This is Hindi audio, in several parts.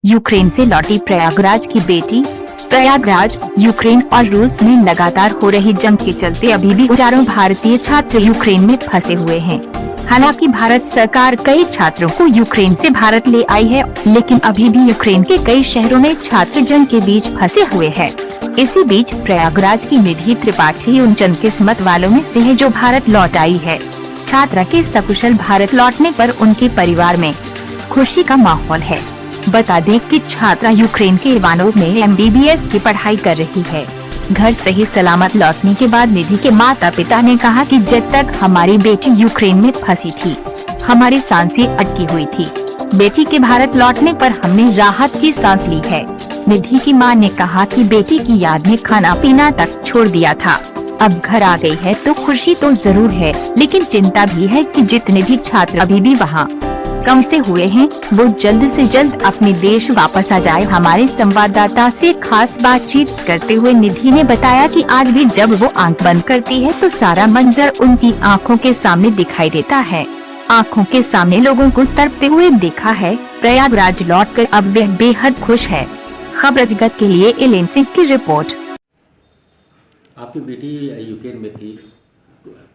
यूक्रेन से लौटी प्रयागराज की बेटी। प्रयागराज, यूक्रेन और रूस में लगातार हो रही जंग के चलते अभी भी हजारों भारतीय छात्र यूक्रेन में फंसे हुए हैं। हालांकि भारत सरकार कई छात्रों को यूक्रेन से भारत ले आई है, लेकिन अभी भी यूक्रेन के कई शहरों में छात्र जंग के बीच फंसे हुए हैं। इसी बीच प्रयागराज की निधि त्रिपाठी उन चंदकिस्मत वालों में से है जो भारत लौट आई है। छात्रा के सकुशल भारत लौटने पर उनके परिवार में खुशी का माहौल है। बता दें कि छात्रा यूक्रेन के इवानोव में MBBS की पढ़ाई कर रही है। घर सही सलामत लौटने के बाद निधि के माता पिता ने कहा कि जब तक हमारी बेटी यूक्रेन में फंसी थी, हमारी सांसें अटकी हुई थी। बेटी के भारत लौटने पर हमने राहत की सांस ली है। निधि की मां ने कहा कि बेटी की याद में खाना पीना तक छोड़ दिया था। अब घर आ गई है तो खुशी तो जरूर है, लेकिन चिंता भी है कि जितने भी छात्र अभी भी वहाँ कम से हुए हैं, वो जल्द से जल्द अपने देश वापस आ जाए। हमारे संवाददाता से खास बातचीत करते हुए निधि ने बताया कि आज भी जब वो आंख बंद करती है तो सारा मंजर उनकी आंखों के सामने दिखाई देता है। आंखों के सामने लोगों को तड़पते हुए देखा है। प्रयागराज लौटकर अब वे बेहद खुश है। खबर जगत के लिए एलेन सिंह की रिपोर्ट। आपकी बेटी यूक्रेन में थी,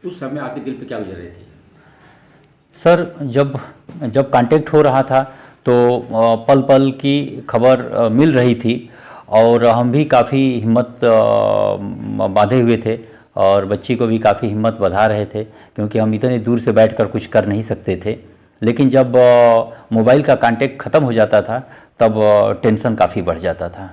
उस समय आपके दिल पे क्या गुजर रही थी? सर, जब कांटेक्ट हो रहा था तो पल पल की खबर मिल रही थी और हम भी काफ़ी हिम्मत बांधे हुए थे और बच्ची को भी काफ़ी हिम्मत बंधा रहे थे, क्योंकि हम इतने दूर से बैठकर कुछ कर नहीं सकते थे। लेकिन जब मोबाइल का कांटेक्ट ख़त्म हो जाता था तब टेंशन काफ़ी बढ़ जाता था।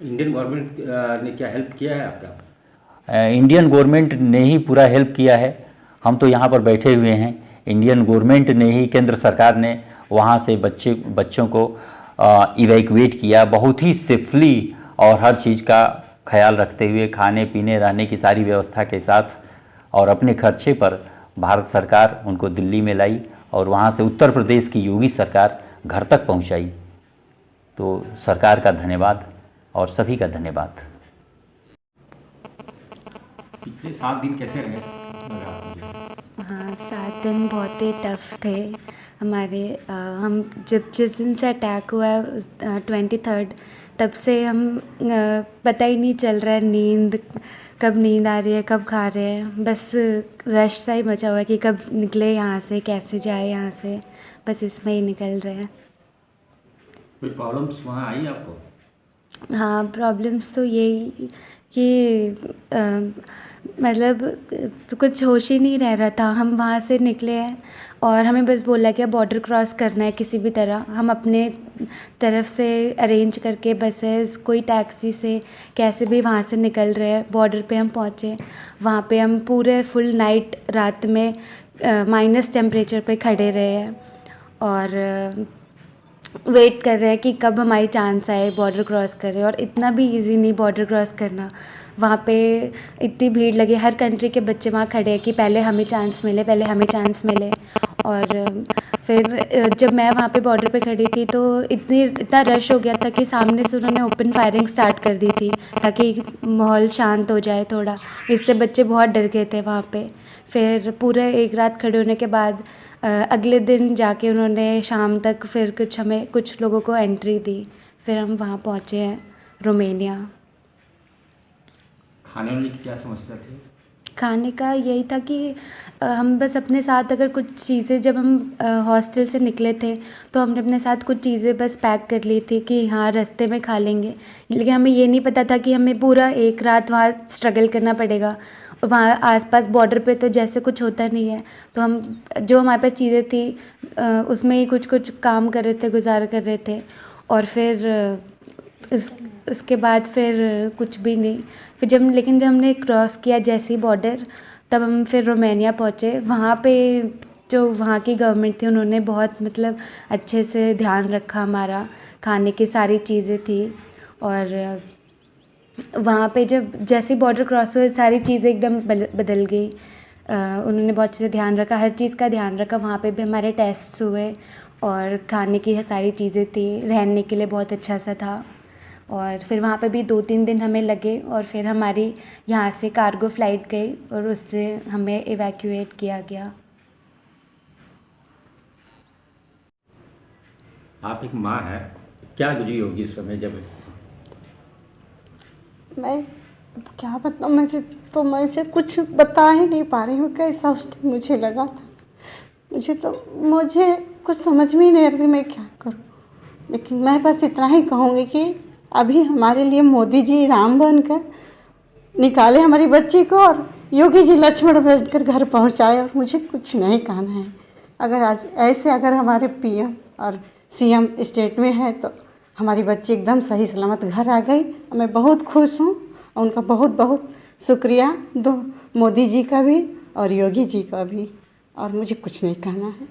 इंडियन गवर्नमेंट ने क्या हेल्प किया है आपका? इंडियन गवर्नमेंट ने ही पूरा हेल्प किया है। हम तो यहाँ पर बैठे हुए हैं, इंडियन गवर्नमेंट ने ही, केंद्र सरकार ने वहाँ से बच्चों को इवैक्यूएट किया बहुत ही सेफली और हर चीज़ का ख्याल रखते हुए, खाने पीने रहने की सारी व्यवस्था के साथ, और अपने खर्चे पर भारत सरकार उनको दिल्ली में लाई और वहाँ से उत्तर प्रदेश की योगी सरकार घर तक पहुँचाई। तो सरकार का धन्यवाद और सभी का धन्यवाद। पिछले 7 दिन कैसे रहे? हाँ, 7 दिन बहुत ही टफ थे हमारे। हम जिस दिन से अटैक हुआ है 23rd, तब से हम पता ही नहीं चल रहा है कब नींद आ रही है, कब खा रहे हैं। बस रश सा ही मचा हुआ है कि कब निकले यहाँ से, कैसे जाए यहाँ से, बस इसमें ही निकल रहे हैं। कोई प्रॉब्लम्स वहाँ आई आपको? हाँ, प्रॉब्लम्स तो यही कि मतलब कुछ होश ही नहीं रह रहा था। हम वहाँ से निकले हैं और हमें बस बोला कि बॉर्डर क्रॉस करना है किसी भी तरह। हम अपने तरफ से अरेंज करके बसेस, कोई टैक्सी से कैसे भी वहाँ से निकल रहे हैं। बॉर्डर पे हम पहुँचे, वहाँ पे हम पूरे फुल नाइट रात में माइनस टेम्परेचर पे खड़े रहे हैं और वेट कर रहे हैं कि कब हमारी चांस आए बॉर्डर क्रॉस करें। और इतना भी इजी नहीं बॉर्डर क्रॉस करना। वहाँ पे इतनी भीड़ लगी, हर कंट्री के बच्चे वहाँ खड़े हैं कि पहले हमें चांस मिले, पहले हमें चांस मिले। और फिर जब मैं वहाँ पे बॉर्डर पे खड़ी थी तो इतना रश हो गया था कि सामने से उन्होंने ओपन फायरिंग स्टार्ट कर दी थी ताकि माहौल शांत हो जाए थोड़ा। इससे बच्चे बहुत डर गए थे वहाँ पे। फिर पूरे एक रात खड़े होने के बाद अगले दिन जाके उन्होंने शाम तक फिर कुछ लोगों को एंट्री दी। फिर हम वहाँ पहुँचे हैं रोमेनिया। खाने वाने की क्या समस्या थी? खाने का यही था कि हम बस अपने साथ अगर कुछ चीज़ें, जब हम हॉस्टल से निकले थे तो हमने अपने साथ कुछ चीज़ें बस पैक कर ली थी कि हाँ रास्ते में खा लेंगे। लेकिन हमें ये नहीं पता था कि हमें पूरा एक रात वहाँ स्ट्रगल करना पड़ेगा। वहाँ आसपास बॉर्डर पे तो जैसे कुछ होता नहीं है, तो हम जो हमारे पास चीज़ें थी उसमें ही कुछ काम कर रहे थे, गुजारा कर रहे थे। और फिर उसके बाद फिर कुछ भी नहीं। फिर जब हमने क्रॉस किया जैसे ही बॉर्डर, तब हम फिर रोमेनिया पहुँचे। वहाँ पे जो वहाँ की गवर्नमेंट थी उन्होंने बहुत मतलब अच्छे से ध्यान रखा हमारा। खाने की सारी चीज़ें थी और वहाँ पे जैसे बॉर्डर क्रॉस हुए सारी चीज़ें एकदम बदल गई। उन्होंने बहुत अच्छे से ध्यान रखा, हर चीज़ का ध्यान रखा। वहाँ पे भी हमारे टेस्ट हुए और खाने की सारी चीज़ें थी, रहने के लिए बहुत अच्छा सा था। और फिर वहाँ पे भी 2-3 दिन हमें लगे और फिर हमारी यहाँ से कार्गो फ़्लाइट गई और उससे हमें इवैक्यूएट किया गया। आप एक माँ हैं, क्या गुजरी होगी इस समय जब मैं क्या बताऊँ, मुझे कुछ बता ही नहीं पा रही हूँ कैसा उस टाइम मुझे लगा था। मुझे कुछ समझ में ही नहीं आ रही मैं क्या करूँ। लेकिन मैं बस इतना ही कहूँगी कि अभी हमारे लिए मोदी जी राम बनकर निकाले हमारी बच्ची को और योगी जी लक्ष्मण बनकर घर पहुँचाए, और मुझे कुछ नहीं कहना है। अगर आज ऐसे अगर हमारे पीएम और सीएम स्टेट में है तो हमारी बच्ची एकदम सही सलामत घर आ गई। मैं बहुत खुश हूँ और उनका बहुत बहुत शुक्रिया दो मोदी जी का भी और योगी जी का भी, और मुझे कुछ नहीं कहना है।